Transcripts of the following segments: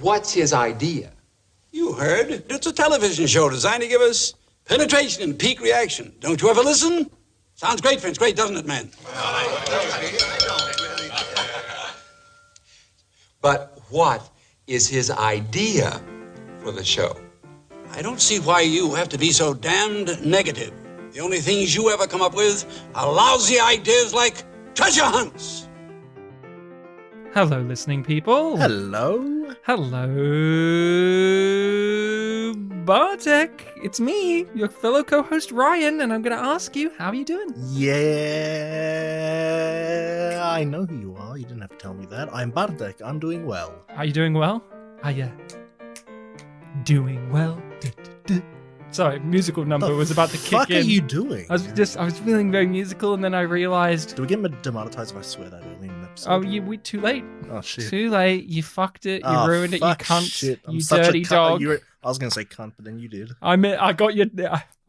what's his idea? You heard. It's a television show designed to give us penetration and peak reaction. Don't you ever listen? Sounds great, Vince. Great, doesn't it, man? But what is his idea for the show? I don't see why you have to be so damned negative. The only things you ever come up with are lousy ideas like treasure hunts. Hello, listening people. Hello. Hello, Bartek. It's me, your fellow co-host Ryan, and I'm going to ask you, how are you doing? Yeah, I know who you are. You didn't have to tell me that. I'm Bartek. I'm doing well. Are you doing well? Are you doing well? Sorry, musical number was about to kick in. What the fuck are you doing? I was feeling very musical, and then I realized... Do we get demonetized if I swear that early in the episode? Oh, we too late. Oh, shit. Too late. You fucked it. You ruined it. You cunt. Shit. You dirty dog. I was going to say cunt, but then you did. I got you.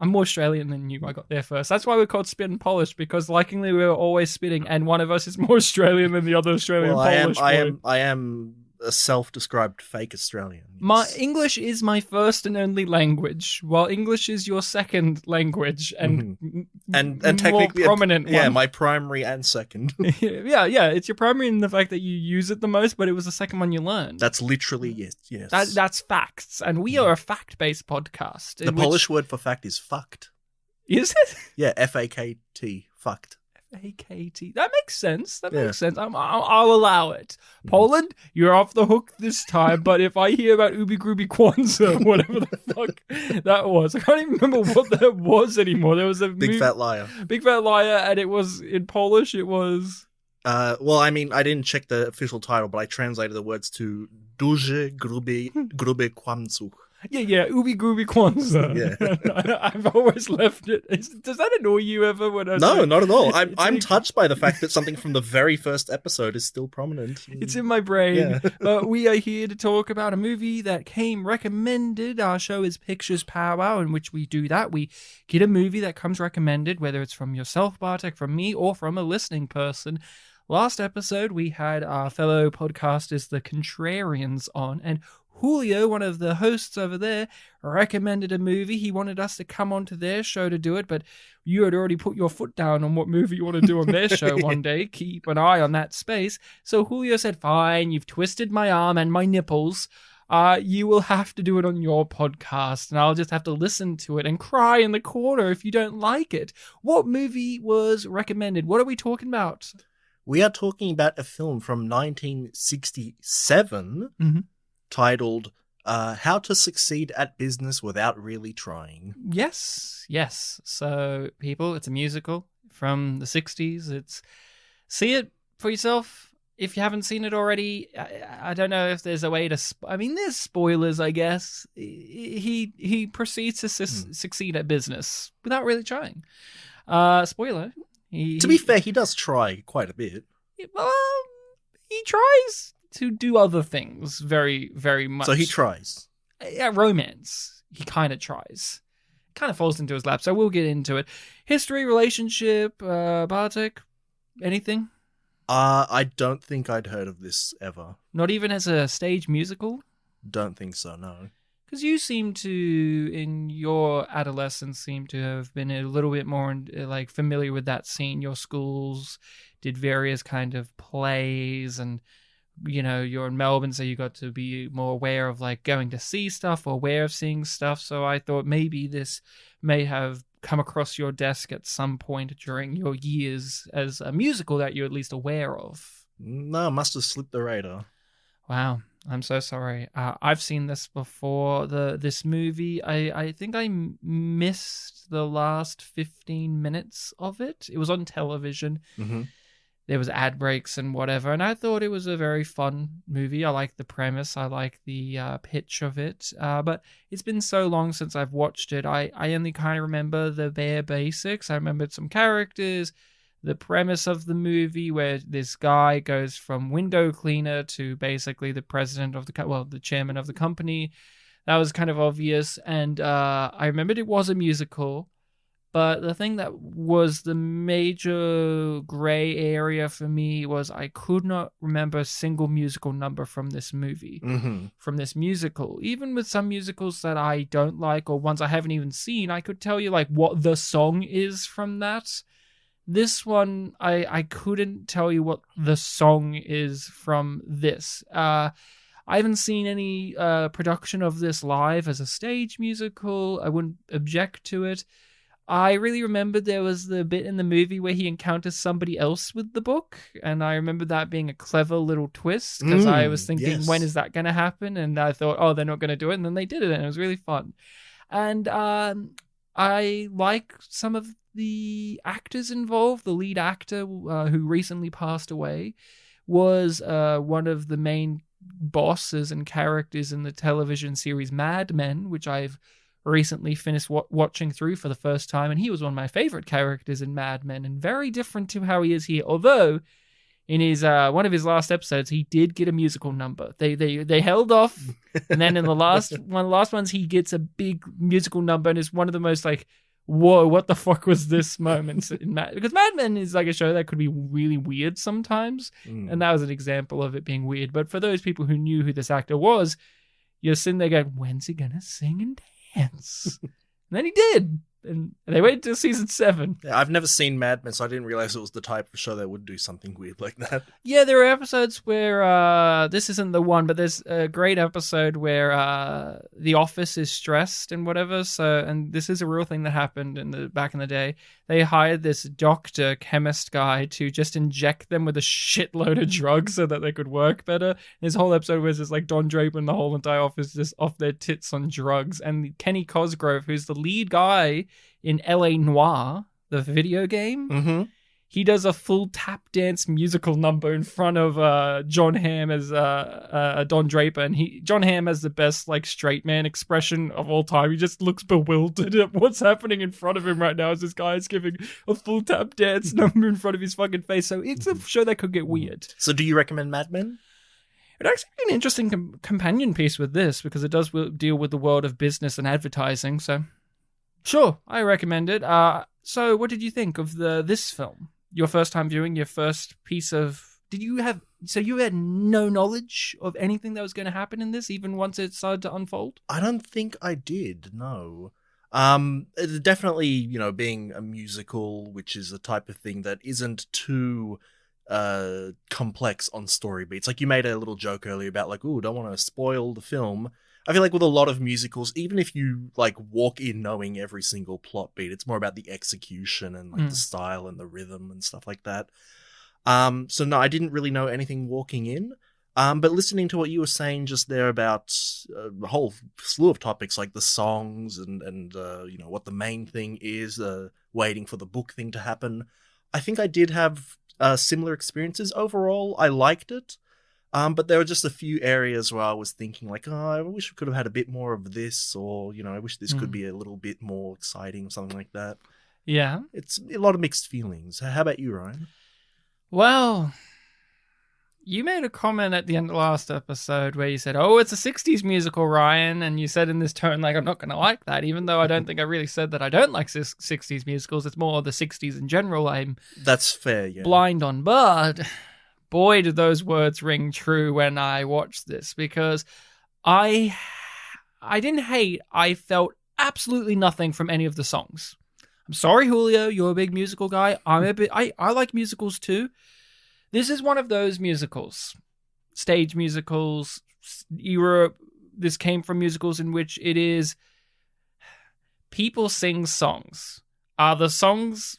I'm more Australian than you. I got there first. That's why we're called Spit and Polish, because likingly we were always spitting, and one of us is more Australian than the other Australian Polish boy. I am a self-described fake Australian. My English is my first and only language, while English is your second language and technically more prominent. Yeah, one. my primary and second. yeah, it's your primary in the fact that you use it the most, but it was the second one you learned. That's literally yes. That's facts, and we are a fact-based podcast. The Polish word for fact is fucked. Is it? Yeah, F-A-K-T, fucked. AKT. That makes sense. Makes sense. I'll allow it. Poland, you're off the hook this time, but if I hear about Ubi Grubi Kwanzaa, whatever the fuck that was, I can't even remember what that was anymore. There was a Big Fat Liar. Big Fat Liar, and it was in Polish, it was... Well, I mean, I didn't check the official title, but I translated the words to Duży Gruby Kłamców. Yeah, Ubi Grubi Kwanzaa. Yeah. I've always left it. Does that annoy you ever? No, not at all. I'm touched by the fact that something from the very first episode is still prominent. It's in my brain. Yeah. But we are here to talk about a movie that came recommended. Our show is Pictures Powwow, in which we do that. We get a movie that comes recommended, whether it's from yourself, Bartek, from me, or from a listening person. Last episode, we had our fellow podcasters, the Contrarians, on, and Julio, one of the hosts over there, recommended a movie. He wanted us to come onto their show to do it, but you had already put your foot down on what movie you want to do on their show one day. Keep an eye on that space. So Julio said, fine, you've twisted my arm and my nipples. You will have to do it on your podcast, and I'll just have to listen to it and cry in the corner if you don't like it. What movie was recommended? What are we talking about? We are talking about a film from 1967, titled How to Succeed at Business Without Really Trying. Yes. So, people, it's a musical from the 60s. See it for yourself. If you haven't seen it already, I don't know if there's a way to... there's spoilers, I guess. He proceeds to succeed at business without really trying. Spoiler. To be fair, he does try quite a bit. Well, he tries to do other things very, very much. So he tries. Yeah, romance. He kind of tries. Kind of falls into his lap, so we'll get into it. History, relationship, Bartek, anything? I don't think I'd heard of this ever. Not even as a stage musical? Don't think so, no. Because you seem to, in your adolescence, seem to have been a little bit more familiar with that scene. Your schools did various kind of plays, and you're in Melbourne, so you got to be more aware of going to see stuff or aware of seeing stuff. So I thought maybe this may have come across your desk at some point during your years as a musical that you're at least aware of. No, must have slipped the radar. Wow. I'm so sorry. I've seen this before. This movie, I think I missed the last 15 minutes of it. It was on television. Mm-hmm. There was ad breaks and whatever, and I thought it was a very fun movie. I like the premise. I like the pitch of it. But it's been so long since I've watched it. I only kind of remember the bare basics. I remembered some characters, the premise of the movie, where this guy goes from window cleaner to basically the president of the chairman of the company. That was kind of obvious. And I remembered it was a musical. But the thing that was the major gray area for me was I could not remember a single musical number from this movie, from this musical. Even with some musicals that I don't like or ones I haven't even seen, I could tell you like what the song is from that. This one, I couldn't tell you what the song is from this. I haven't seen any production of this live as a stage musical. I wouldn't object to it. I really remember there was the bit in the movie where he encounters somebody else with the book, and I remember that being a clever little twist, because I was thinking, when is that going to happen? And I thought, oh, they're not going to do it, and then they did it, and it was really fun. And I like some of the actors involved. The lead actor, who recently passed away, was one of the main bosses and characters in the television series Mad Men, which I've recently finished watching through for the first time, and he was one of my favorite characters in Mad Men, and very different to how he is here. Although in his one of his last episodes, he did get a musical number. They held off, and then in the last one of the last ones, he gets a big musical number, and it's one of the most like, whoa, what the fuck was this moments in because Mad Men is like a show that could be really weird sometimes, and that was an example of it being weird. But for those people who knew who this actor was, you're sitting there going, when's he gonna sing and dance? And then he did, and they waited till season 7. Yeah, I've never seen Mad Men, so I didn't realize it was the type of show that would do something weird like that. Yeah, there are episodes where this isn't the one, but there's a great episode where the office is stressed and whatever. So, and this is a real thing that happened back in the day. They hired this doctor, chemist guy to just inject them with a shitload of drugs so that they could work better. And this whole episode was just like Don Draper and the whole entire office just off their tits on drugs. And Kenny Cosgrove, who's the lead guy in L.A. Noire, the video game, he does a full tap dance musical number in front of John Hamm as Don Draper, and John Hamm has the best like straight man expression of all time. He just looks bewildered at what's happening in front of him right now as this guy is giving a full tap dance number in front of his fucking face. So it's a show that could get weird. So do you recommend Mad Men? It'd actually be an interesting companion piece with this, because it does deal with the world of business and advertising. So sure, I recommend it. So what did you think of this film? Your first time viewing, your first piece of... you had no knowledge of anything that was going to happen in this, even once it started to unfold? I don't think I did, no. It definitely, being a musical, which is a type of thing that isn't too complex on story beats. Like, you made a little joke earlier about, like, ooh, don't want to spoil the film. I feel like with a lot of musicals, even if you like walk in knowing every single plot beat, it's more about the execution and like the style and the rhythm and stuff like that. So no, I didn't really know anything walking in. But listening to what you were saying just there about a whole slew of topics like the songs and what the main thing is, waiting for the book thing to happen, I think I did have similar experiences. Overall, I liked it. But there were just a few areas where I was thinking like, oh, I wish we could have had a bit more of this, or, I wish this could be a little bit more exciting or something like that. Yeah. It's a lot of mixed feelings. How about you, Ryan? Well, you made a comment at the end of the last episode where you said, oh, it's a 60s musical, Ryan. And you said in this tone, like, I'm not going to like that, even though I don't think I really said that I don't like 60s musicals. It's more the 60s in general That's fair, yeah. blind on. But... boy, did those words ring true when I watched this, because I didn't hate. I felt absolutely nothing from any of the songs. I'm sorry, Julio, you're a big musical guy. I like musicals too. This is one of those musicals, stage musicals, Europe. This came from musicals in which it is people sing songs. Are the songs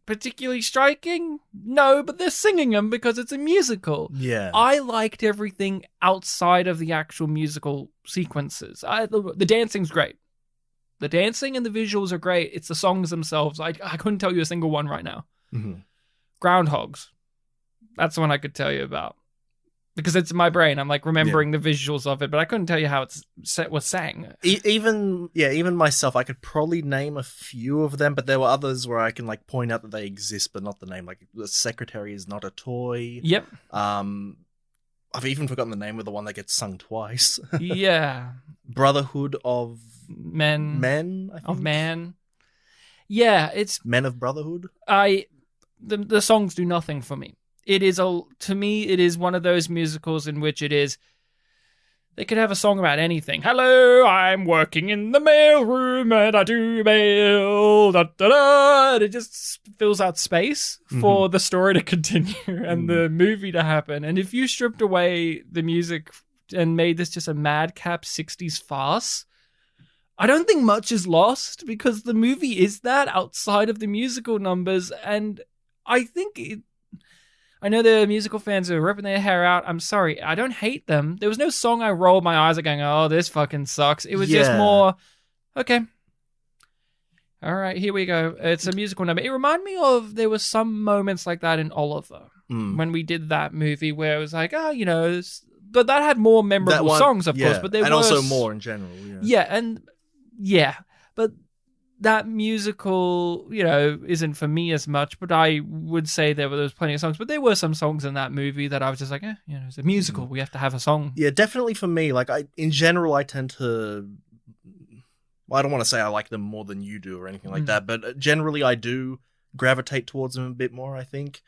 particularly striking? No, but they're singing them because it's a musical. Yeah. I liked everything outside of the actual musical sequences. The dancing's great. The dancing and the visuals are great. It's the songs themselves. I couldn't tell you a single one right now. Groundhogs. That's the one I could tell you about. Because it's in my brain. I'm like remembering the visuals of it, but I couldn't tell you how it was sang. Even myself, I could probably name a few of them, but there were others where I can like point out that they exist, but not the name. Like the secretary is not a toy. Yep. I've even forgotten the name of the one that gets sung twice. Yeah. Brotherhood of Men. Men. I think. Of Man. Yeah, it's Men of Brotherhood? the songs do nothing for me. It is to me, it is one of those musicals in which it is. They could have a song about anything. Hello, I'm working in the mailroom and I do mail. Da, da, da. And it just fills out space for the story to continue and the movie to happen. And if you stripped away the music and made this just a madcap 60s farce, I don't think much is lost because the movie is that outside of the musical numbers. And I think I know the musical fans are ripping their hair out. I'm sorry. I don't hate them. There was no song I rolled my eyes at going, oh, this fucking sucks. It was just more, okay. All right, here we go. It's a musical number. It reminded me of, there were some moments like that in Oliver when we did that movie where it was like, but that had more memorable songs, of course. But there also more in general. But that musical, isn't for me as much, but I would say there was plenty of songs. But there were some songs in that movie that I was just like, it's a musical. We have to have a song. Yeah, definitely for me. Like, in general, I tend to... Well, I don't want to say I like them more than you do or anything like that, but generally I do gravitate towards them a bit more, I think.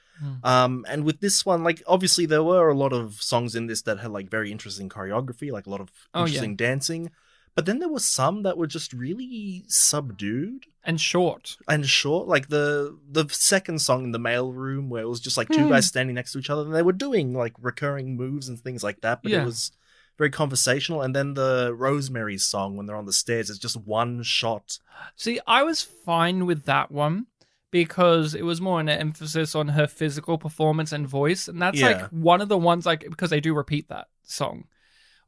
And with this one, like, obviously there were a lot of songs in this that had, like, very interesting choreography, like a lot of interesting dancing. But then there were some that were just really subdued. And short. Like the second song in the mailroom where it was just like two guys standing next to each other and they were doing like recurring moves and things like that. But it was very conversational. And then the Rosemary's song when they're on the stairs, it's just one shot. See, I was fine with that one because it was more an emphasis on her physical performance and voice. And that's like one of the ones, like, because they do repeat that song.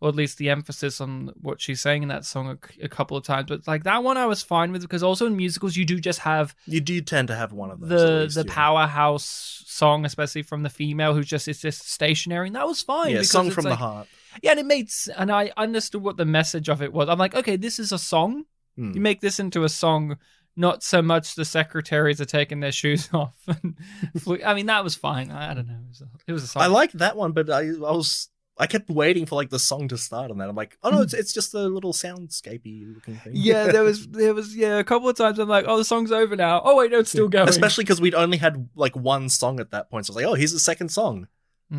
Or at least the emphasis on what she's saying in that song a couple of times. But like that one I was fine with because also in musicals you do just have... You do tend to have one of those. The powerhouse song, especially from the female who's just, it's just stationary. And that was fine. Yeah, song from the heart. Yeah, and and I understood what the message of it was. I'm like, okay, this is a song. You make this into a song, not so much the secretaries are taking their shoes off. I mean, that was fine. I don't know. It was a song. I liked that one, but I kept waiting for like the song to start on that. I'm like, oh no, it's just a little soundscapey looking thing. Yeah, there was a couple of times I'm like, oh, the song's over now. Oh wait, no, it's still going. Especially because we'd only had like one song at that point. So I was like, oh, here's the second song.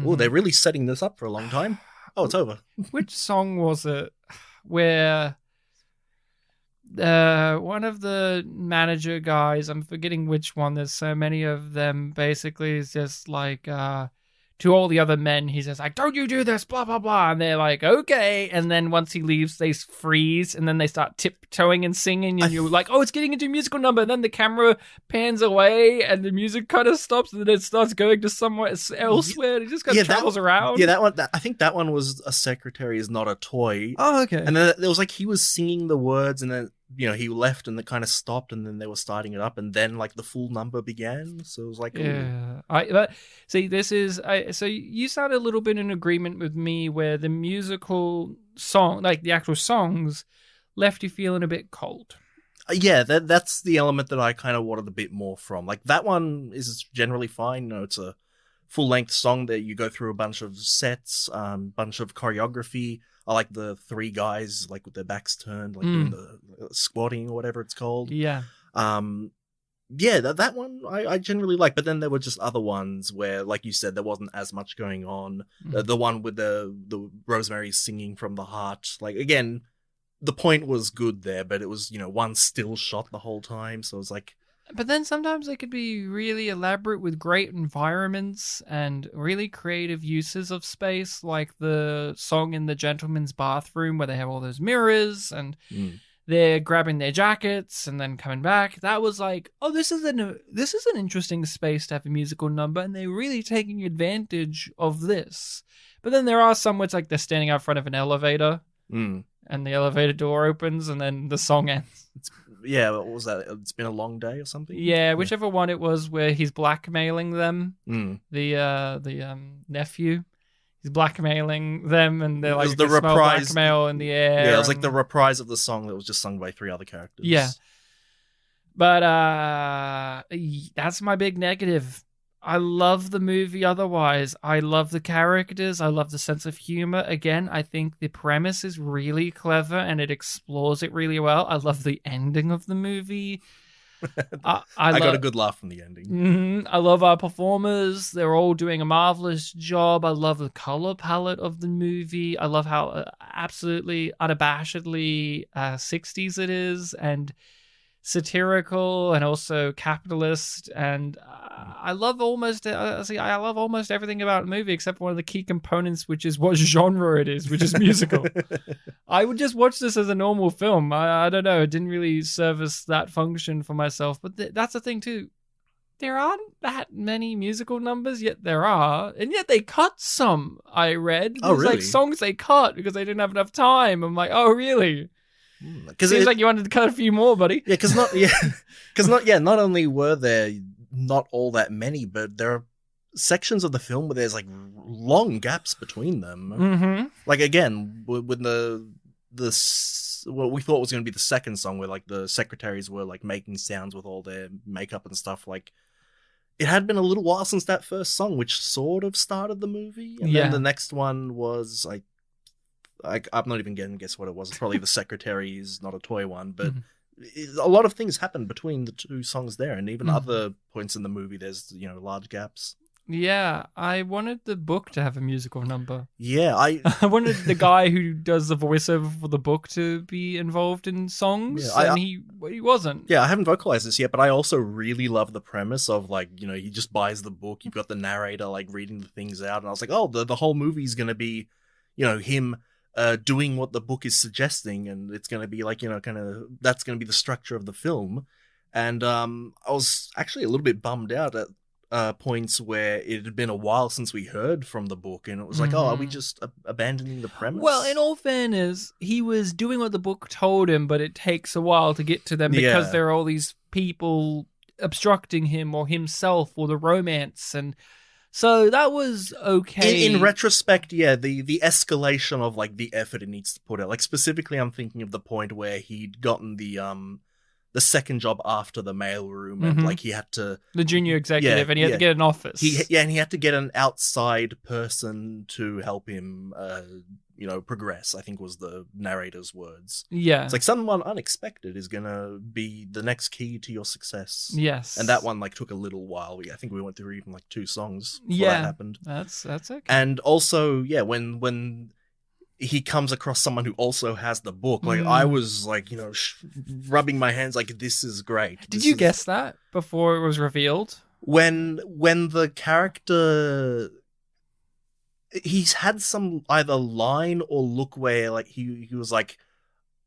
Oh, they're really setting this up for a long time. Oh, it's over. Which song was it where one of the manager guys, I'm forgetting which one, there's so many of them, basically is just like to all the other men, he says like, don't you do this, blah, blah, blah. And they're like, okay. And then once he leaves, they freeze and then they start tiptoeing and singing. And you're like, oh, it's getting into a musical number. And then the camera pans away and the music kind of stops and then it starts going to somewhere elsewhere. And it just kind of travels around. Yeah, that one, I think that one was A Secretary Is Not a Toy. Oh, okay. And then it was like he was singing the words and then, he left and it kind of stopped and then they were starting it up and then like the full number began. So it was like, yeah. So you sound a little bit in agreement with me where the musical song, like the actual songs, left you feeling a bit cold. Yeah, that's the element that I kind of wanted a bit more from. Like that one is generally fine. It's a full-length song that you go through a bunch of sets, bunch of choreography. I like the three guys, like with their backs turned, like doing the squatting or whatever it's called. Yeah. That one I generally like. But then there were just other ones where, like you said, there wasn't as much going on. The one with the Rosemary singing from the heart. Like, again, the point was good there, but it was, one still shot the whole time. So it was like... But then sometimes they could be really elaborate with great environments and really creative uses of space, like the song in the gentleman's bathroom where they have all those mirrors and they're grabbing their jackets and then coming back. That was like, oh, this is an interesting space to have a musical number, and they're really taking advantage of this. But then there are some where it's like they're standing out front of an elevator and the elevator door opens and then the song ends. What was that? It's Been a Long Day or something? Yeah, whichever one it was where he's blackmailing them. The nephew. He's blackmailing them and they're like, the reprise, blackmail in the air. Yeah, it was like the reprise of the song that was just sung by three other characters. Yeah. But that's my big negative. I love the movie otherwise. I love the characters. I love the sense of humor. Again, I think the premise is really clever and it explores it really well. I love the ending of the movie. I got a good laugh from the ending. I love our performers. They're all doing a marvelous job. I love the color palette of the movie. I love how absolutely unabashedly 60s it is, and satirical and also capitalist. And I love almost everything about the movie except for one of the key components, which is what genre it is, which is musical. I would just watch this as a normal film. I don't know. It didn't really service that function for myself. But that's the thing too. There aren't that many musical numbers, yet there are. And yet they cut some, I read. There's really? like songs they cut because they didn't have enough time. I'm like, oh, really? Because seems like you wanted to cut a few more, buddy. Yeah, not only were there not all that many, but there are sections of the film where there's like long gaps between them. Mm-hmm. Like again, when what we thought was going to be the second song, where like the secretaries were like making sounds with all their makeup and stuff, like it had been a little while since that first song, which sort of started the movie, and then the next one was I'm not even going to guess what it was. It's probably the Secretary's Not a Toy one, but a lot of things happened between the two songs there, and even other points in the movie, there's, large gaps. Yeah, I wanted the book to have a musical number. Yeah, I wanted the guy who does the voiceover for the book to be involved in songs, and he wasn't. Yeah, I haven't vocalized this yet, but I also really love the premise of, like, he just buys the book, you've got the narrator, like, reading the things out, and I was like, oh, the whole movie's going to be, him doing what the book is suggesting, and it's going to be like, that's going to be the structure of the film. And I was actually a little bit bummed out at points where it had been a while since we heard from the book, and it was like, oh, are we just abandoning the premise? Well, in all fairness, he was doing what the book told him, but it takes a while to get to them because there are all these people obstructing him or himself or the romance, and so that was okay. In retrospect, yeah, the escalation of like the effort it needs to put out. Like specifically, I'm thinking of the point where he'd gotten the second job after the mailroom, and like he had to the junior executive, and he had to get an office. And he had to get an outside person to help him, progress. I think was the narrator's words. Yeah, it's like someone unexpected is gonna be the next key to your success. Yes, and that one like took a little while. I think we went through even like 2 songs before that happened. That's okay. And also, when he comes across someone who also has the book, like I was like, rubbing my hands like, this is great. Did you guess that before it was revealed? When the character, he's had some either line or look where like he was like,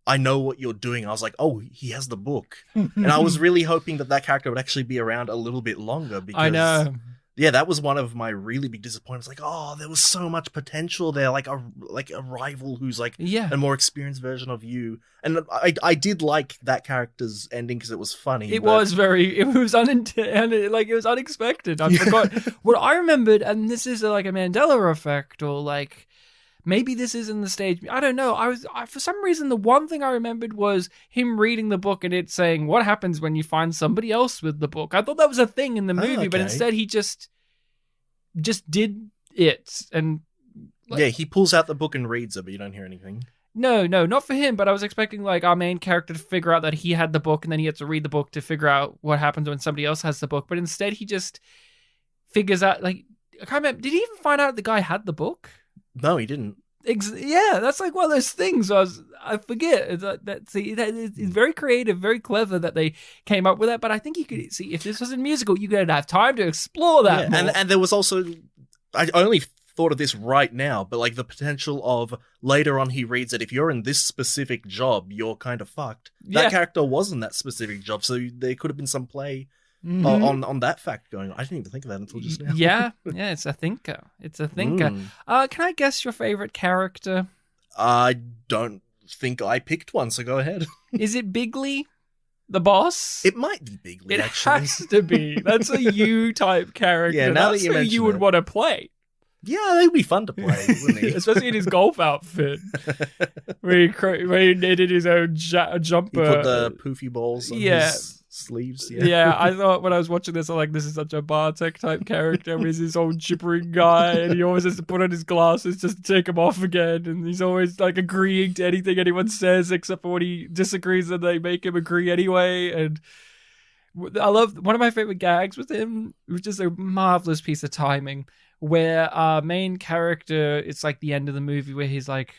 I know what you're doing. I was like, oh, he has the book. And I was really hoping that character would actually be around a little bit longer, because I know. Yeah, that was one of my really big disappointments. Like, oh, there was so much potential there, like a rival who's like a more experienced version of you. And I did like that character's ending because it was funny. It was unexpected. I forgot what I remembered, and this is like a Mandela effect, or like maybe this is in the stage. I don't know. For some reason, the one thing I remembered was him reading the book and it saying, what happens when you find somebody else with the book? I thought that was a thing in the movie, but instead he just did it. And he pulls out the book and reads it, but you don't hear anything. No, not for him, but I was expecting like our main character to figure out that he had the book, and then he had to read the book to figure out what happens when somebody else has the book. But instead he just figures out, like, I can't remember, did he even find out the guy had the book? No, he didn't. Yeah, that's like one of those things. I forget. It's very creative, very clever that they came up with that. But I think you could see, if this was a musical, you could have time to explore that. Yeah, and there was also, I only thought of this right now, but like the potential of later on he reads that if you're in this specific job, you're kind of fucked. That character was in that specific job, so there could have been some play. On that fact going on. I didn't even think of that until just now. Yeah, it's a thinker. Can I guess your favorite character? I don't think I picked one, so go ahead. Is it Bigley, the boss? It might be Bigley, actually. It has to be. That's a you-type character. Yeah, now that's that who you would want to play. Yeah, they'd be fun to play, wouldn't he? Especially in his golf outfit. where he knitted his own jumper. He put the poofy balls on his sleeves. Yeah, I thought when I was watching this, I'm like, this is such a Bartek type character. He's this old gibbering guy, and he always has to put on his glasses just to take them off again. And he's always like agreeing to anything anyone says, except for when he disagrees, and they make him agree anyway. And I love one of my favorite gags with him, which is a marvelous piece of timing, where our main character, it's like the end of the movie where he's like,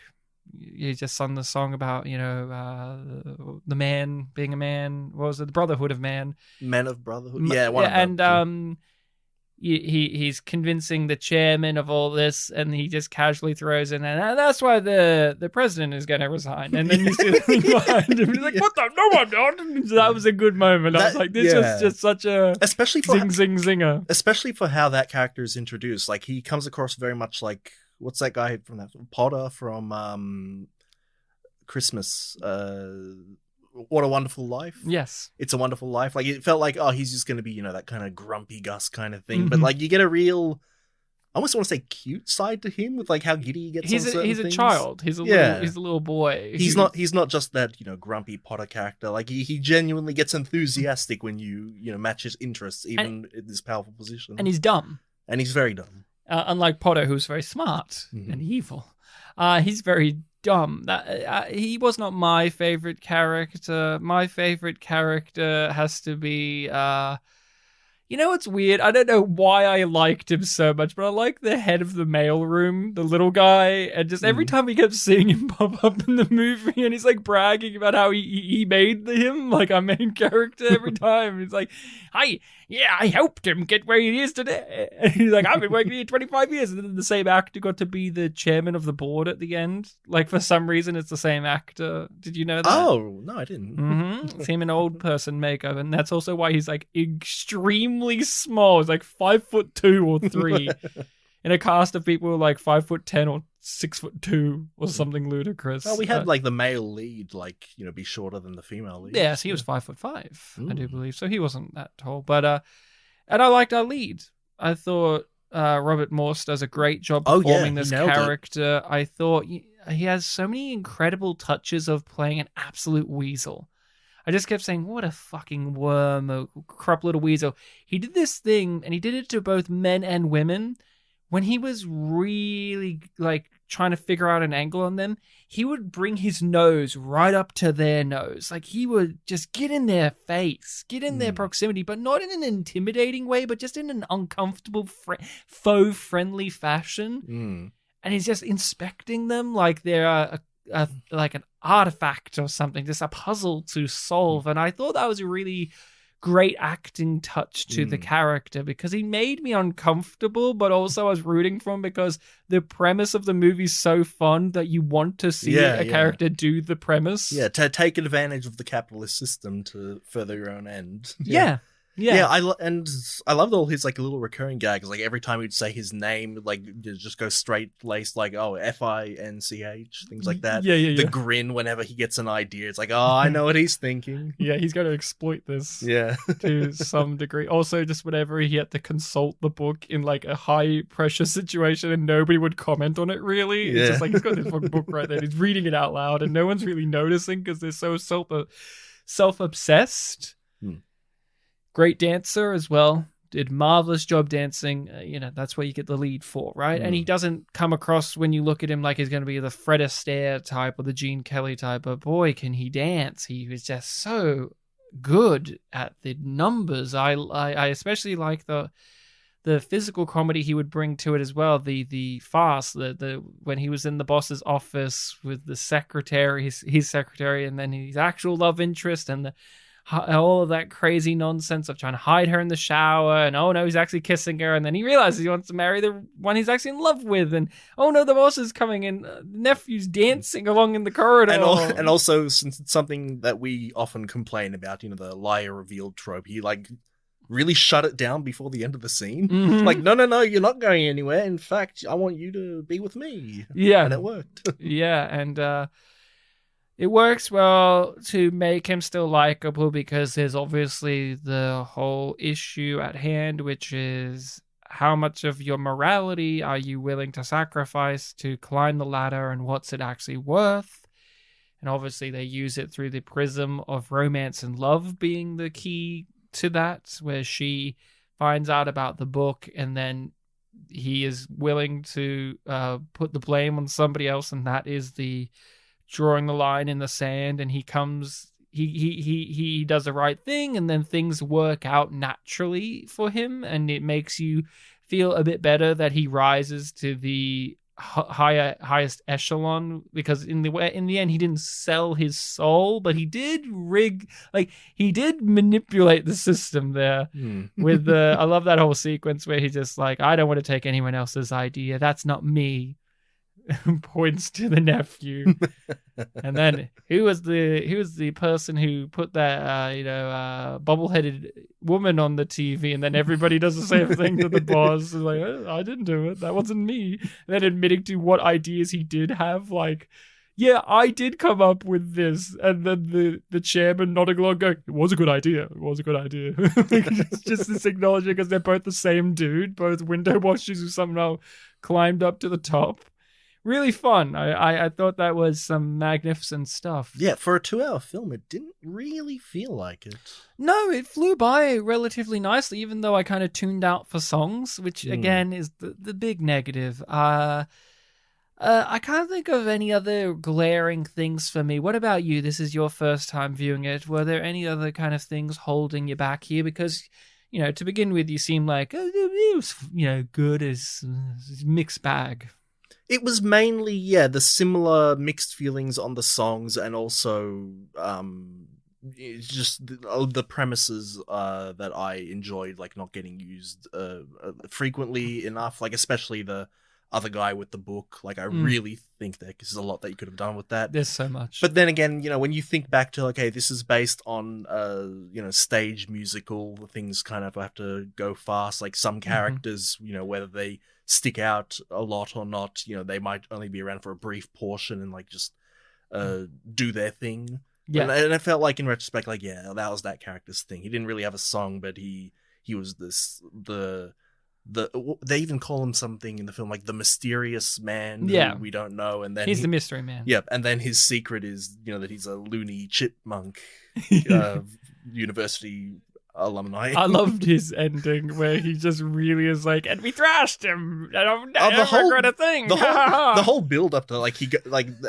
he just sung the song about, the man being a man. What was it? The Brotherhood of Man. Men of Brotherhood. Yeah, one of them. And he's convincing the chairman of all this, and he just casually throws in, and that's why the president is going to resign. And then you see the thing behind him. He's like, "What the? No, I'm not." So that was a good moment. I was like, "This is just such a zinger." Especially for how that character is introduced. Like, he comes across very much like, what's that guy from that? Potter from Christmas. What a Wonderful Life. Yes. It's a Wonderful Life. Like, it felt like, oh, he's just going to be, that kind of grumpy Gus kind of thing. But, like, you get a real, I almost want to say cute side to him with, like, how giddy he gets on certain things. He's a child. He's a little boy. He's not just that, grumpy Potter character. Like, he genuinely gets enthusiastic when you match his interests, even in this powerful position. And he's dumb. And he's very dumb. Unlike Potter, who's very smart and evil. He's very dumb. He was not my favorite character. My favorite character has to be it's weird. I don't know why I liked him so much, but I like the head of the mailroom, the little guy, and just every time we kept seeing him pop up in the movie, and he's like bragging about how he made him like our main character every time. He's like, I helped him get where he is today. And he's like, I've been working here 25 years. And then the same actor got to be the chairman of the board at the end. Like, for some reason, it's the same actor. Did you know that? Oh, no, I didn't. Mm-hmm. It's him in old person makeup. And that's also why he's, like, extremely small. He's, like, 5'2" or 3. In a cast of people who are, like, 5'10" or 6'2" or something ludicrous. Well, we had, like, the male lead, like, be shorter than the female lead. Yes, he was 5'5", I do believe. So he wasn't that tall. But, and I liked our lead. I thought Robert Morse does a great job performing this character. I thought he has so many incredible touches of playing an absolute weasel. I just kept saying, what a fucking worm, a corrupt little weasel. He did this thing, and he did it to both men and women. When he was really, like, trying to figure out an angle on them, he would bring his nose right up to their nose. Like, he would just get in their face, get in their proximity, but not in an intimidating way, but just in an uncomfortable, faux friendly fashion. And he's just inspecting them like they're like an artifact or something, just a puzzle to solve. And I thought that was a really great acting touch to the character, because he made me uncomfortable, but also I was rooting for him because the premise of the movie's so fun that you want to see a character do the premise. Yeah, to take advantage of the capitalist system to further your own end. Yeah, I loved all his, like, little recurring gags. Like, every time he'd say his name, like, just go straight laced, like, oh, FINCH, things like that. The grin whenever he gets an idea. It's like, oh, I know what he's thinking. Yeah, he's going to exploit this. Yeah. To some degree. Also, just whenever he had to consult the book in, like, a high pressure situation and nobody would comment on it, really. It's just like, he's got this fucking book right there. He's reading it out loud and no one's really noticing because they're so self-obsessed. Great dancer as well. Did marvelous job dancing. That's what you get the lead for, right? And he doesn't come across when you look at him like he's going to be the Fred Astaire type or the Gene Kelly type, but boy, can he dance. He was just so good at the numbers. I especially like the physical comedy he would bring to it as well. The farce, the when he was in the boss's office with the secretary, his secretary, and then his actual love interest, and all of that crazy nonsense of trying to hide her in the shower, and oh no, he's actually kissing her, and then he realizes he wants to marry the one he's actually in love with, and oh no, the boss is coming, and nephew's dancing along in the corridor. And also, since it's something that we often complain about, the liar revealed trope, he, like, really shut it down before the end of the scene. Like, no, you're not going anywhere. In fact, I want you to be with me. Yeah. And it worked. Yeah, and it works well to make him still likable, because there's obviously the whole issue at hand, which is how much of your morality are you willing to sacrifice to climb the ladder, and what's it actually worth? And obviously they use it through the prism of romance and love being the key to that, where she finds out about the book and then he is willing to put the blame on somebody else, and that is the drawing the line in the sand. And he he does the right thing, and then things work out naturally for him, and it makes you feel a bit better that he rises to the highest echelon, because in the end he didn't sell his soul, but he did he did manipulate the system there with the I love that whole sequence where he's just like, I don't want to take anyone else's idea, that's not me. Points to the nephew. And then who was the person who put that bubble-headed woman on the TV, and then everybody does the same thing to the boss. Like, I didn't do it, that wasn't me. And then admitting to what ideas he did have, like, yeah, I did come up with this. And then the chairman nodding along going, it was a good idea. It's just this acknowledgement, because they're both the same dude, both window washers who somehow climbed up to the top. Really fun. I thought that was some magnificent stuff. Yeah, for a 2-hour film, it didn't really feel like it. No, it flew by relatively nicely, even though I kind of tuned out for songs, which again is the big negative. I can't think of any other glaring things for me. What about you? This is your first time viewing it. Were there any other kind of things holding you back here? Because, to begin with, you seem like it was, good as mixed bag. It was mainly, the similar mixed feelings on the songs, and also just the premises that I enjoyed, like not getting used frequently enough, like especially the other guy with the book. Like I really think there's a lot that you could have done with that. There's so much. But then again, when you think back to, okay, this is based on stage musical, things kind of have to go fast. Like some characters, whether they stick out a lot or not, they might only be around for a brief portion and like just do their thing. And I felt like in retrospect, like, yeah, that was that character's thing. He didn't really have a song, but he was they even call him something in the film, like the mysterious man who we don't know, and then he's the mystery man. And then his secret is that he's a loony chipmunk university alumni. I loved his ending where he just really is like, and we thrashed him. I don't regret a thing. The whole build up to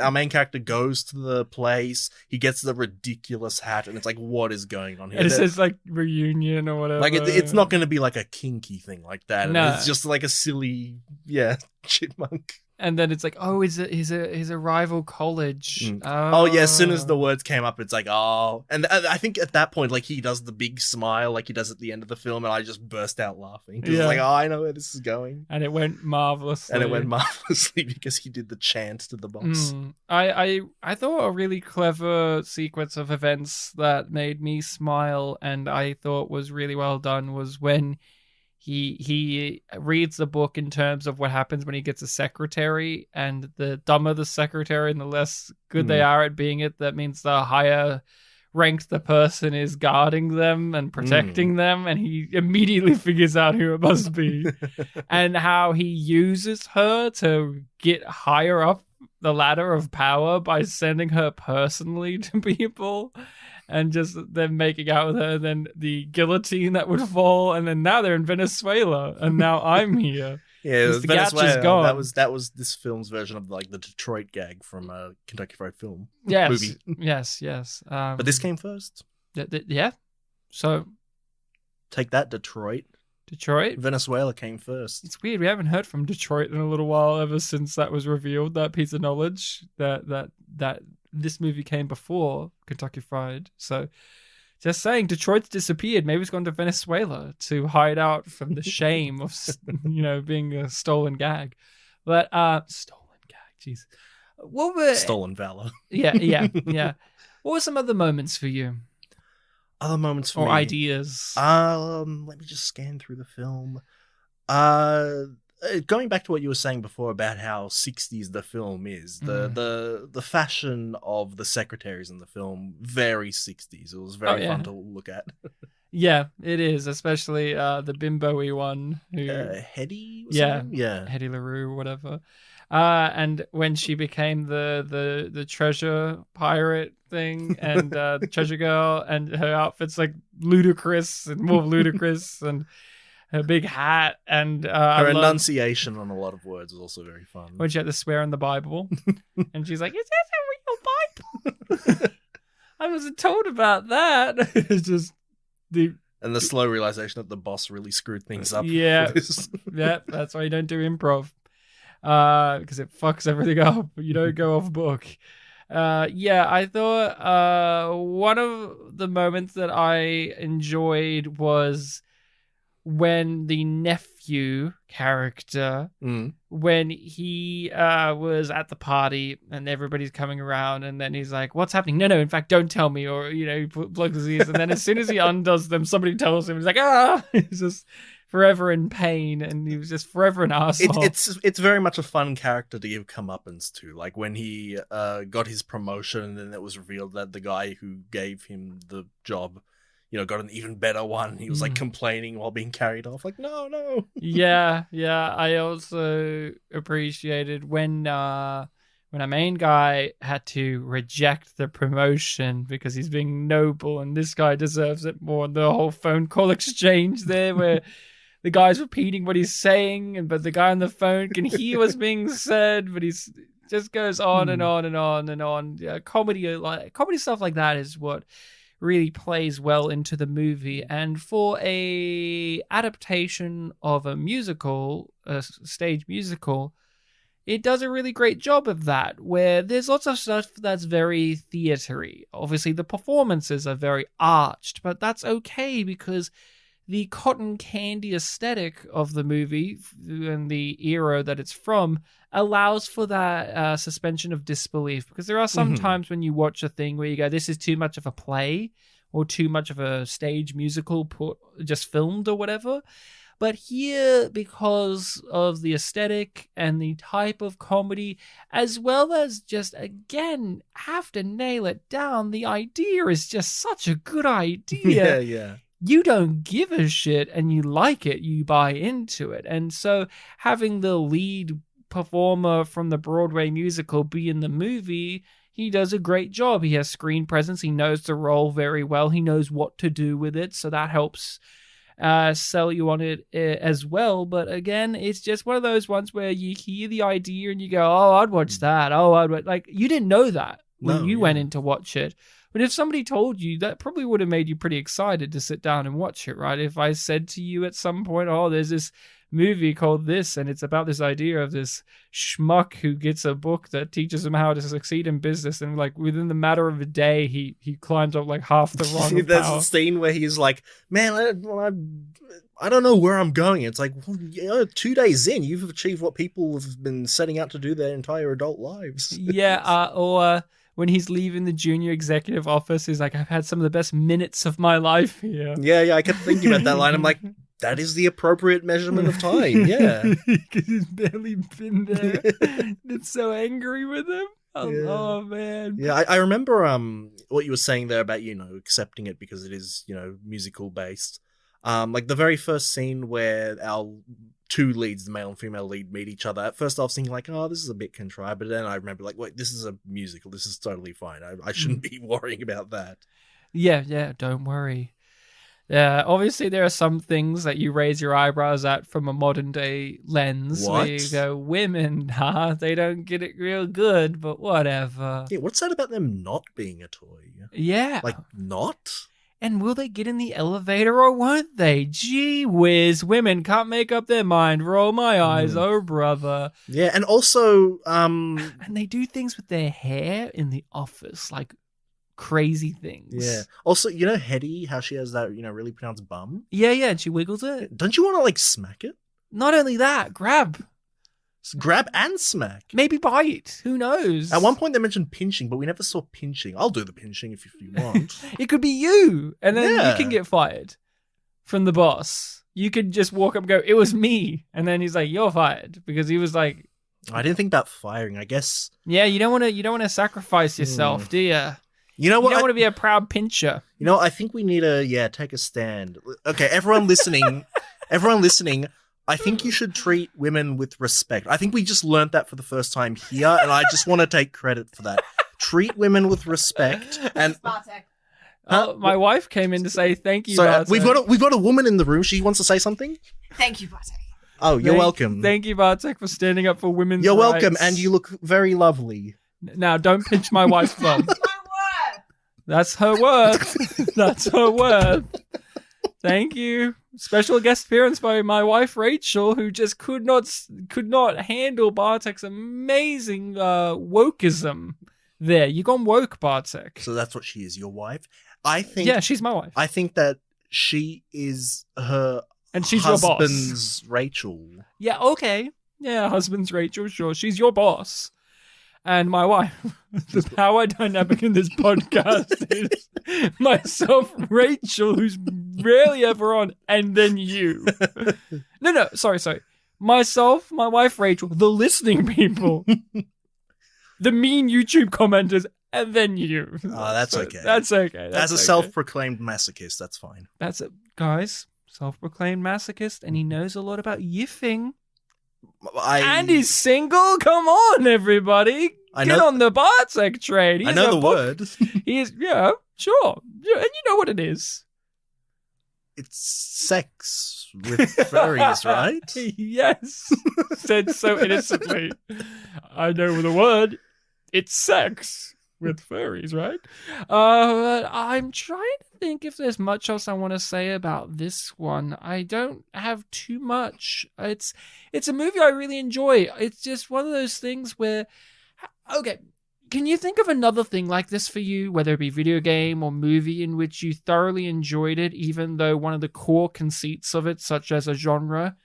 our main character goes to the place, he gets the ridiculous hat, and it's like, what is going on here? And it says like reunion or whatever. Like it's not going to be like a kinky thing like that. No. It's just like a silly chipmunk. And then it's like, oh, he's a rival college. As soon as the words came up, it's like, oh. And I think at that point, like, he does the big smile like he does at the end of the film, and I just burst out laughing. Because it's like, oh, I know where this is going. And it went marvelously. Because he did the chant to the boss. I thought a really clever sequence of events that made me smile, and I thought was really well done, was when he reads the book in terms of what happens when he gets a secretary, and the dumber the secretary and the less good they are at being it, that means the higher ranked the person is guarding them and protecting them, and he immediately figures out who it must be. And how he uses her to get higher up the ladder of power by sending her personally to people. And just them making out with her, and then the guillotine that would fall, and then now they're in Venezuela, and now I'm here. The Venezuela. Gone. That was this film's version of like the Detroit gag from a Kentucky Fried Film movie. Yes. But this came first. Yeah. So take that, Detroit. Venezuela came first. It's weird. We haven't heard from Detroit in a little while, ever since that was revealed. That piece of knowledge that this movie came before Kentucky Fried. So just saying, Detroit's disappeared. Maybe it's gone to Venezuela to hide out from the shame of, being a stolen gag. But, stolen gag, jeez. Stolen valor. Yeah. What were some other moments for you? Other moments for me? Or ideas? Let me just scan through the film. Going back to what you were saying before about how 60s the film is, the fashion of the secretaries in the film, very 60s. It was very fun to look at. Yeah, it is, especially the bimbo-y one. Hetty? Yeah, yeah, Hetty LaRue, whatever. And when she became the treasure pirate thing, and the treasure girl, and her outfit's like ludicrous and more ludicrous, and her big hat, and her enunciation on a lot of words was also very fun. When she had to swear in the Bible, and she's like, "Is this a real Bible?" wasn't told about that. It's just and the slow realization that the boss really screwed things up. Yeah. For this. Yeah, that's why you don't do improv. Because it fucks everything up. You don't go off book. I thought one of the moments that I enjoyed was when the nephew character, when he was at the party and everybody's coming around, and then he's like, what's happening? No, in fact, don't tell me. Or, he plugs his ears, and then as soon as he undoes them, somebody tells him, he's like, he's just forever in pain, and he was just forever an asshole. It's very much a fun character to give comeuppance to. Like when he got his promotion, and then it was revealed that the guy who gave him the job, got an even better one. He was like complaining while being carried off. Like, no. Yeah. I also appreciated when our main guy had to reject the promotion because he's being noble, and this guy deserves it more. And the whole phone call exchange there where the guy's repeating what he's saying, but the guy on the phone can hear what's being said, but he's just goes on and on and on and on. Yeah, comedy stuff like that is what really plays well into the movie. And for a adaptation of a musical, a stage musical, it does a really great job of that, where there's lots of stuff that's very theatery. Obviously, the performances are very arched, but that's okay because the cotton candy aesthetic of the movie and the era that it's from allows for that suspension of disbelief, because there are some times when you watch a thing where you go, this is too much of a play or too much of a stage musical just filmed or whatever. But here, because of the aesthetic and the type of comedy, as well as just, again, have to nail it down, the idea is just such a good idea. Yeah. You don't give a shit and you like it, you buy into it. And so having the lead performer from the Broadway musical be in the movie, he does a great job. He has screen presence. He knows the role very well. He knows what to do with it. So that helps sell you on it as well. But again, it's just one of those ones where you hear the idea and you go, oh, I'd watch that. Oh, you didn't know that when you went in to watch it. But if somebody told you, that probably would have made you pretty excited to sit down and watch it, right? If I said to you at some point, oh, there's this movie called this, and it's about this idea of this schmuck who gets a book that teaches him how to succeed in business, and like within the matter of a day, he climbs up like half the rung of There's power. a scene where he's like, man, I don't know where I'm going. It's like, 2 days in, you've achieved what people have been setting out to do their entire adult lives. Or when he's leaving the junior executive office, he's like, I've had some of the best minutes of my life here. Yeah, I kept thinking about that line. I'm like, that is the appropriate measurement of time, yeah. Because he's barely been there. It's so angry with him. Oh, man. Yeah, I remember what you were saying there about, accepting it because it is, musical based. Like the very first scene where our two leads, the male and female lead, meet each other. At first I was thinking like, oh, this is a bit contrived, but then I remember like, wait, this is a musical. This is totally fine. I shouldn't be worrying about that. Yeah, don't worry. Yeah, obviously there are some things that you raise your eyebrows at from a modern day lens. What? Where you go, women, they don't get it real good, but whatever. Yeah, what's that about them not being a toy? Yeah. Like, not? And will they get in the elevator or won't they? Gee whiz, women can't make up their mind. Roll my eyes, oh brother. Yeah, and also... And they do things with their hair in the office, like crazy things. Yeah. Also, Hetty, how she has that, really pronounced bum? Yeah, and she wiggles it. Don't you want to, like, smack it? Not only that, grab. Grab and smack. Maybe bite. Who knows? At one point they mentioned pinching, but we never saw pinching. I'll do the pinching if you want. It could be you, and then you can get fired from the boss. You could just walk up and go, it was me. And then he's like, you're fired. Because he was like... I didn't think about firing, I guess. Yeah, you don't want to sacrifice yourself, do you? You know what? You don't want to be a proud pincher. I think we need to, take a stand. Okay, everyone listening, I think you should treat women with respect. I think we just learnt that for the first time here, and I just want to take credit for that. Treat women with respect. And Bartek. My wife came in to say thank you, so Bartek. we've got a woman in the room. She wants to say something. Thank you, Bartek. Oh, you're welcome. Thank you, Bartek, for standing up for women's You're rights. welcome, and you look very lovely. Now, don't pinch my wife's bum. My word. That's her worth. That's her worth. Thank you. Special guest appearance by my wife Rachel, who just could not handle Bartek's amazing wokeism. There, you gone woke, Bartek. So that's what she is, your wife? I think. Yeah, she's my wife. I think that she is her and she's your boss. Husband's Rachel. Yeah, okay. Yeah, husband's Rachel, sure. She's your boss. And my wife. The power dynamic in this podcast is myself, Rachel, who's rarely ever on, and then you. No, sorry. Myself, my wife, Rachel, the listening people, the mean YouTube commenters, and then you. Oh, that's okay. That's okay. As a self-proclaimed masochist, that's fine. That's it. Guys, self-proclaimed masochist, and he knows a lot about yiffing. And he's single? Come on, everybody. Get on the Bartek train. I know the word. He is, yeah, sure. Yeah, and you know what it is. It's sex with furries, right? Yes. Said so innocently. I know the word. It's sex with furries, right? But I'm trying to think if there's much else I want to say about this one. I don't have too much. It's a movie I really enjoy. It's just one of those things where, okay, can you think of another thing like this for you, whether it be video game or movie, in which you thoroughly enjoyed it, even though one of the core conceits of it, such as a genre,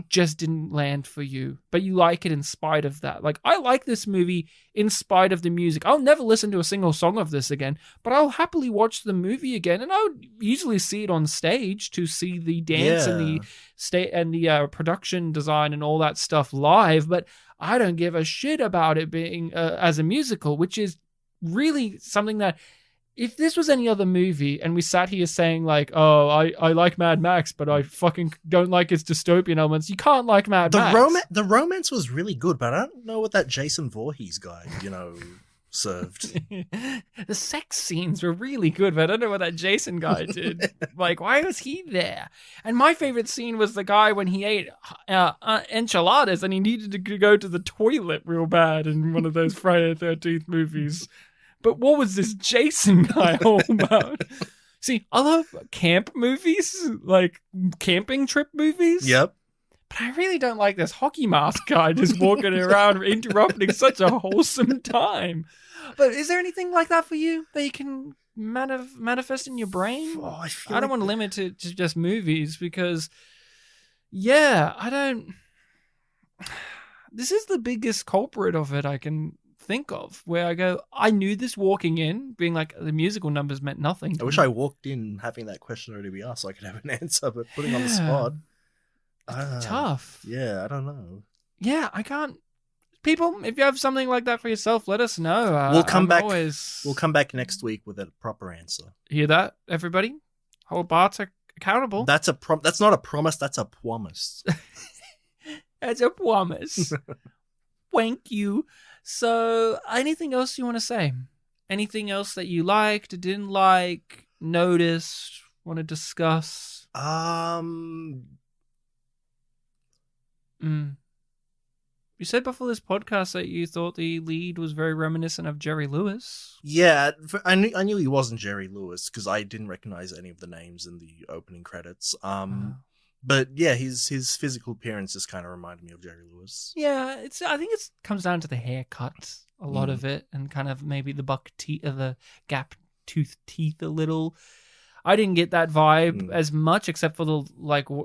just didn't land for you, but you like it in spite of that? Like, I like this movie in spite of the music. I'll never listen to a single song of this again, but I'll happily watch the movie again, and I would usually see it on stage to see the dance and the production design and all that stuff live, but I don't give a shit about it being as a musical, which is really something that, if this was any other movie and we sat here saying like, oh, I like Mad Max, but I fucking don't like its dystopian elements, you can't like Mad Max. The romance was really good, but I don't know what that Jason Voorhees guy, served. The sex scenes were really good, but I don't know what that Jason guy did. Like, why was he there? And my favorite scene was the guy when he ate enchiladas and he needed to go to the toilet real bad in one of those Friday the 13th movies. But what was this Jason guy all about? See, I love camp movies, like camping trip movies. Yep. But I really don't like this hockey mask guy just walking around interrupting such a wholesome time. But is there anything like that for you that you can manifest in your brain? Oh, I don't want to limit it to just movies because, yeah, I don't... This is the biggest culprit of it I can think of, where I go, I knew this walking in, being like, the musical numbers meant nothing. I wish I walked in having that question already be asked so I could have an answer, but putting on the spot... tough. Yeah, I don't know. Yeah, I can't. People, if you have something like that for yourself, let us know. We'll come back. We'll come back next week with a proper answer. Hear that, everybody? Hold Bartek accountable. That's not a promise. That's a promise. That's a promise. Thank you. So, anything else you want to say? Anything else that you liked, didn't like, noticed, want to discuss? You said before this podcast that you thought the lead was very reminiscent of Jerry Lewis. Yeah, I knew he wasn't Jerry Lewis because I didn't recognize any of the names in the opening credits. But yeah, his physical appearance just kind of reminded me of Jerry Lewis. Yeah, I think it comes down to the haircut, a lot of it, and kind of maybe the buck teeth, the gap tooth teeth a little. I didn't get that vibe as much, except for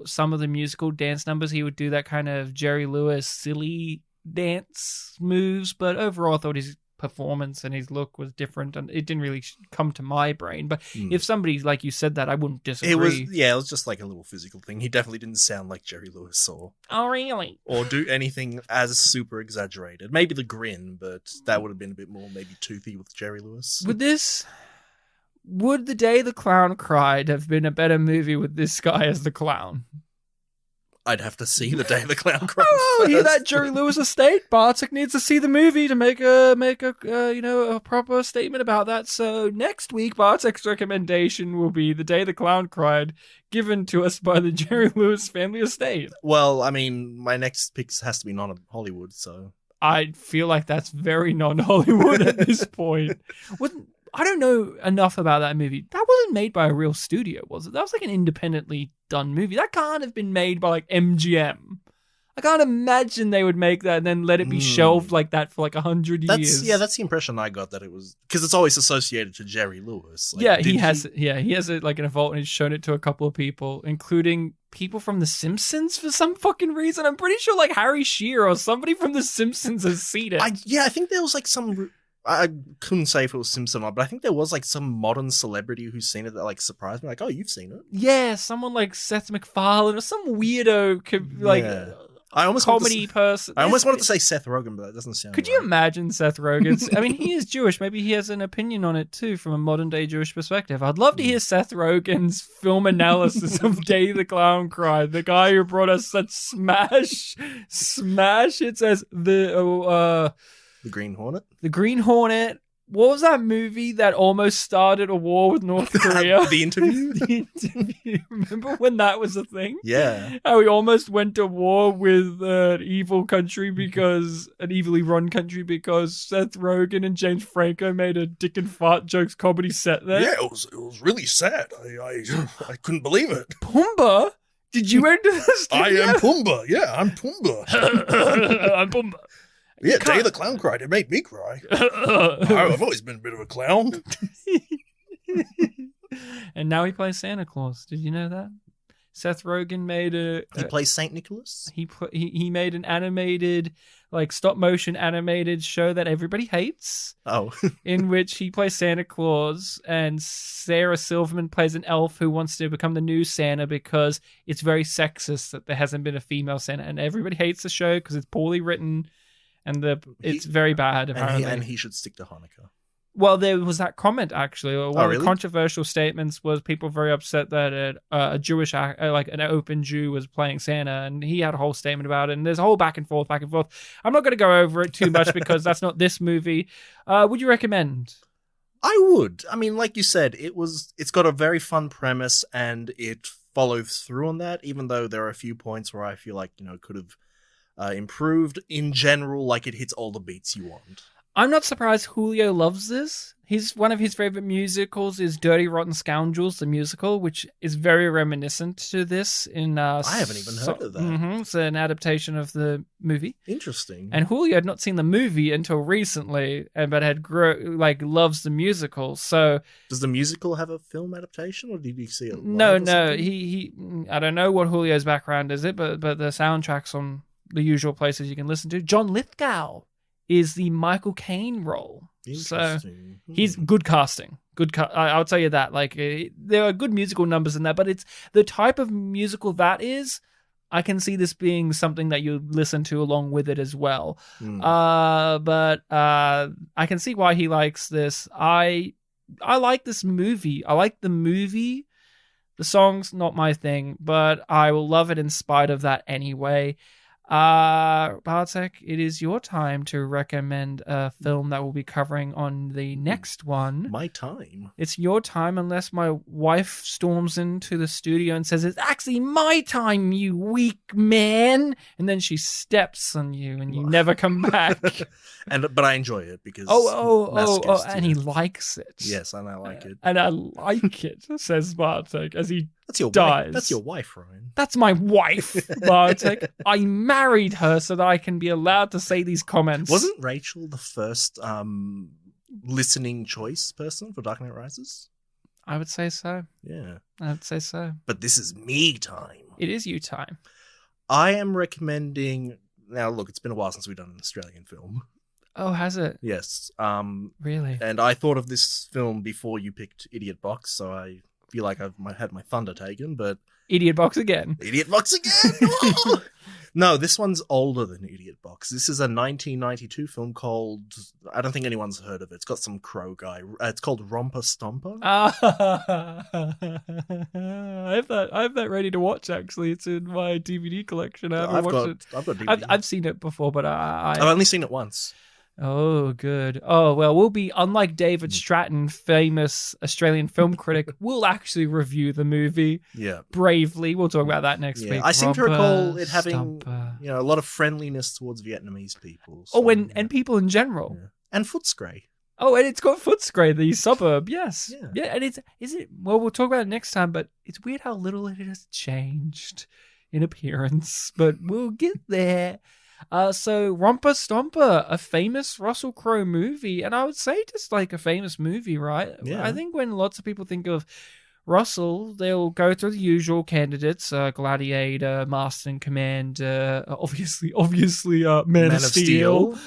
some of the musical dance numbers. He would do that kind of Jerry Lewis silly dance moves, but overall I thought his performance and his look was different, and it didn't really come to my brain. But if somebody like you said that, I wouldn't disagree. It was just like a little physical thing. He definitely didn't sound like Jerry Lewis oh really, or do anything as super exaggerated. Maybe the grin, but that would have been a bit more maybe toothy with Jerry Lewis. Would The Day the Clown Cried have been a better movie with this guy as the clown? I'd have to see The Day the Clown Cried. Oh, hear that, Jerry Lewis estate? Bartek needs to see the movie to make a proper statement about that. So next week, Bartek's recommendation will be The Day the Clown Cried, given to us by the Jerry Lewis family estate. Well, I mean, my next pick has to be non-Hollywood, so... I feel like that's very non-Hollywood at this point. I don't know enough about that movie. That wasn't made by a real studio, was it? That was like an independently done movie. That can't have been made by like MGM. I can't imagine they would make that and then let it be shelved like that for like 100 years. Yeah, that's the impression I got, that it was, because it's always associated to Jerry Lewis. Like, yeah, he has it like in a vault, and he's shown it to a couple of people, including people from The Simpsons for some fucking reason. I'm pretty sure like Harry Shearer or somebody from The Simpsons has seen it. I think there was like some. I couldn't say if it was Simpson or not, but I think there was like some modern celebrity who's seen it that like surprised me. Like, oh, you've seen it? Yeah, someone like Seth MacFarlane or some weirdo I almost comedy person. I almost wanted to say Seth Rogen, but that doesn't sound. Could you imagine Seth Rogen? I mean, he is Jewish. Maybe he has an opinion on it too, from a modern day Jewish perspective. I'd love to hear Seth Rogen's film analysis of Day the Clown Cried. The guy who brought us such smash hits as The Green Hornet. The Green Hornet. What was that movie that almost started a war with North Korea? The Interview? The Interview. Remember when that was a thing? Yeah. How we almost went to war with an evil country because an evilly run country because Seth Rogen and James Franco made a dick and fart jokes comedy set there. Yeah, it was really sad. I couldn't believe it. Pumbaa? Did you enter the studio? I am Pumbaa. Yeah, I'm Pumbaa. I'm Pumbaa. Yeah, Day the Clown Cried. It made me cry. I've always been a bit of a clown. And now he plays Santa Claus. Did you know that? Seth Rogen made He plays Saint Nicholas? He made an animated, like stop motion animated show that everybody hates. Oh. In which he plays Santa Claus, and Sarah Silverman plays an elf who wants to become the new Santa because it's very sexist that there hasn't been a female Santa, and everybody hates the show because it's poorly written. And it's very bad, apparently. And he should stick to Hanukkah. Well, there was that comment, actually. One really? of the controversial statements was people very upset that a Jewish, like an open Jew, was playing Santa, and he had a whole statement about it. And there's a whole back and forth. I'm not going to go over it too much because that's not this movie. Would you recommend? I would. I mean, like you said, it's got a very fun premise, and it follows through on that, even though there are a few points where I feel like, could have improved. In general, like, it hits all the beats you want. I'm not surprised Julio loves this. One of his favorite musicals is Dirty Rotten Scoundrels, the musical, which is very reminiscent to this. I haven't even heard of that. It's an adaptation of the movie. Interesting. And Julio had not seen the movie until recently, but loves the musical. So does the musical have a film adaptation, or did you see it? No. He I don't know what Julio's background is, but the soundtrack's on the usual places you can listen to. John Lithgow is the Michael Caine role. So he's good casting. I'll tell you that. Like, there are good musical numbers in that, but it's the type of musical that is. I can see this being something that you listen to along with it as well. But I can see why he likes this. I like this movie. I like the movie. The song's not my thing, but I will love it in spite of that anyway. Bartek, it is your time to recommend a film that we'll be covering on the next one. My time? It's your time, unless my wife storms into the studio and says, "It's actually my time, you weak man," and then she steps on you and you never come back. But I enjoy it because and he likes it. Yes, and I like it. And I like it, says Bartek as he dies. Wife. That's your wife, Ryan. That's my wife, Bartek. I married her so that I can be allowed to say these comments. Wasn't Rachel the first listening choice person for Dark Knight Rises? I would say so. Yeah. I would say so. But this is me time. It is you time. I am recommending... Now, look, it's been a while since we've done an Australian film. Oh, has it? Yes. Really? And I thought of this film before you picked Idiot Box, so I feel like I've had my thunder taken, but... Idiot Box again. Idiot Box again! No, this one's older than Idiot Box. This is a 1992 film called... I don't think anyone's heard of it. It's got some crow guy. It's called Romper Stomper. I have that ready to watch, actually. It's in my DVD collection. I've got DVD. I've seen it before, but I've only seen it once. Oh, good. Oh, well, we'll be, unlike David Stratton, famous Australian film critic, we'll actually review the movie bravely. We'll talk about that next week. I seem to recall it having a lot of friendliness towards Vietnamese people. So, and people in general. Yeah. And Footscray. Oh, and it's got Footscray, the suburb. Yes. Yeah. And is it? Well, we'll talk about it next time. But it's weird how little it has changed in appearance. But we'll get there. So Romper Stomper, a famous Russell Crowe movie, and I would say just like a famous movie, right? Yeah. I think when lots of people think of Russell, they'll go through the usual candidates: Gladiator, Master and Commander, obviously, Man of Steel.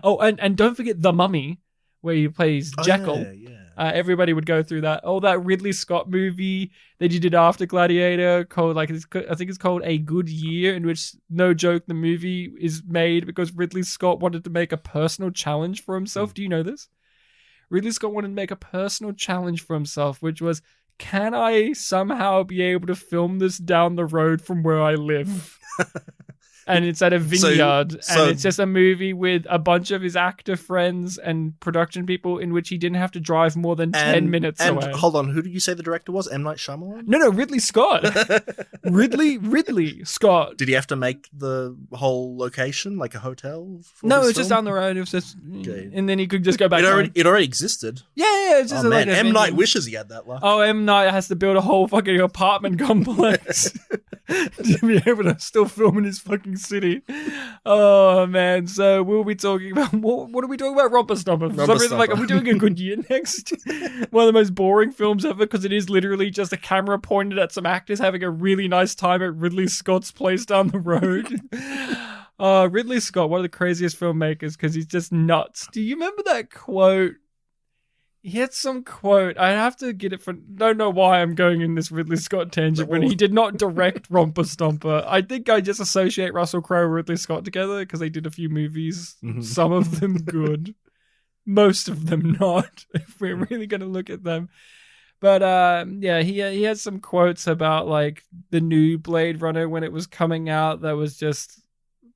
Oh, and don't forget The Mummy, where he plays Jekyll. Yeah. Everybody would go through that. Oh, that Ridley Scott movie that you did after Gladiator, called I think it's called A Good Year, in which, no joke, the movie is made because Ridley Scott wanted to make a personal challenge for himself. Do you know this? Ridley Scott wanted to make a personal challenge for himself, which was, can I somehow be able to film this down the road from where I live? And it's at a vineyard, and it's just a movie with a bunch of his actor friends and production people in which he didn't have to drive more than 10 minutes away. And hold on, who did you say the director was? M. Night Shyamalan? No, Ridley Scott. Ridley Scott. Did he have to make the whole location like a hotel? No, it was just down the road. It was just, okay. And then he could just go back. It already existed. Yeah. It's just Oh like man, M. Night wishes he had that luck. Oh, M. Night has to build a whole fucking apartment complex to be able to still film in his fucking city. Oh man, so we'll be talking about what are we talking about? Romper Stomper. For some reason, like, are we doing A Good Year next? One of the most boring films ever, because it is literally just a camera pointed at some actors having a really nice time at Ridley Scott's place down the road. Ridley Scott, one of the craziest filmmakers, because he's just nuts. Do you remember that quote? He had some quote. I have to get it from. Don't know why I'm going in this Ridley Scott tangent when he did not direct Romper Stomper. I think I just associate Russell Crowe and Ridley Scott together because they did a few movies. Mm-hmm. Some of them good, most of them not. If we're really going to look at them, but he had some quotes about like the new Blade Runner when it was coming out. That was just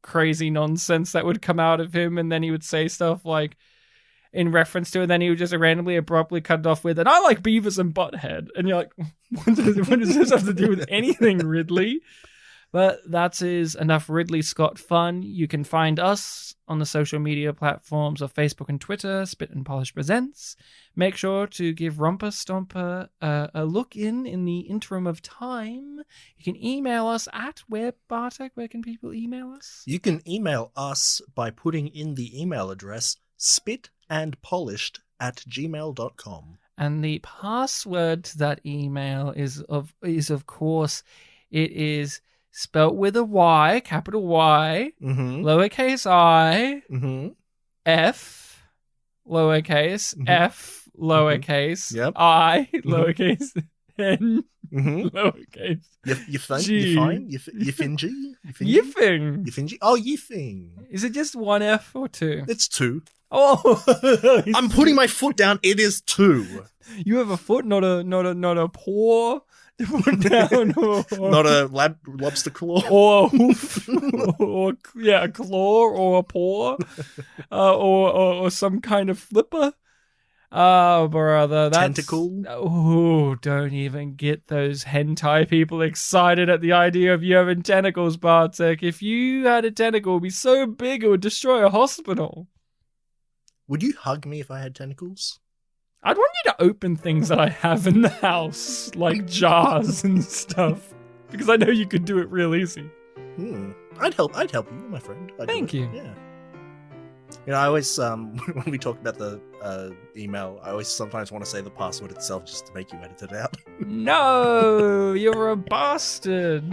crazy nonsense that would come out of him, and then he would say stuff like, in reference to it, then he would just randomly, abruptly cut it off with, and I like Beavis and Butthead. And you're like, what does this have to do with anything, Ridley? But that is enough Ridley Scott fun. You can find us on the social media platforms of Facebook and Twitter, Spit and Polish Presents. Make sure to give Romper Stomper a look in the interim of time. You can email us at where, Bartek? Where can people email us? You can email us by putting in the email address spitandpolished@gmail.com. And the password to that email is of course, it is spelt with a Y, capital Y, lowercase I, F, lowercase, F, lowercase, I, lowercase, N, lowercase. You fine? You fingy? Yiffing. Oh, yiffing. Is it just one F or two? It's two. Oh, I'm putting my foot down. It is two. You have a foot, not a paw. Down, not a lobster claw, or a hoof, or a claw, or a paw, or some kind of flipper. Oh, brother, that's tentacle. Oh, don't even get those hentai people excited at the idea of you having tentacles, Bartek. If you had a tentacle, it would be so big it would destroy a hospital. Would you hug me if I had tentacles? I'd want you to open things that I have in the house, like jars and stuff, because I know you could do it real easy. I'd help you, my friend. Thank you. Yeah. You know, I always, when we talk about the email, I always sometimes want to say the password itself just to make you edit it out. No, you're a bastard.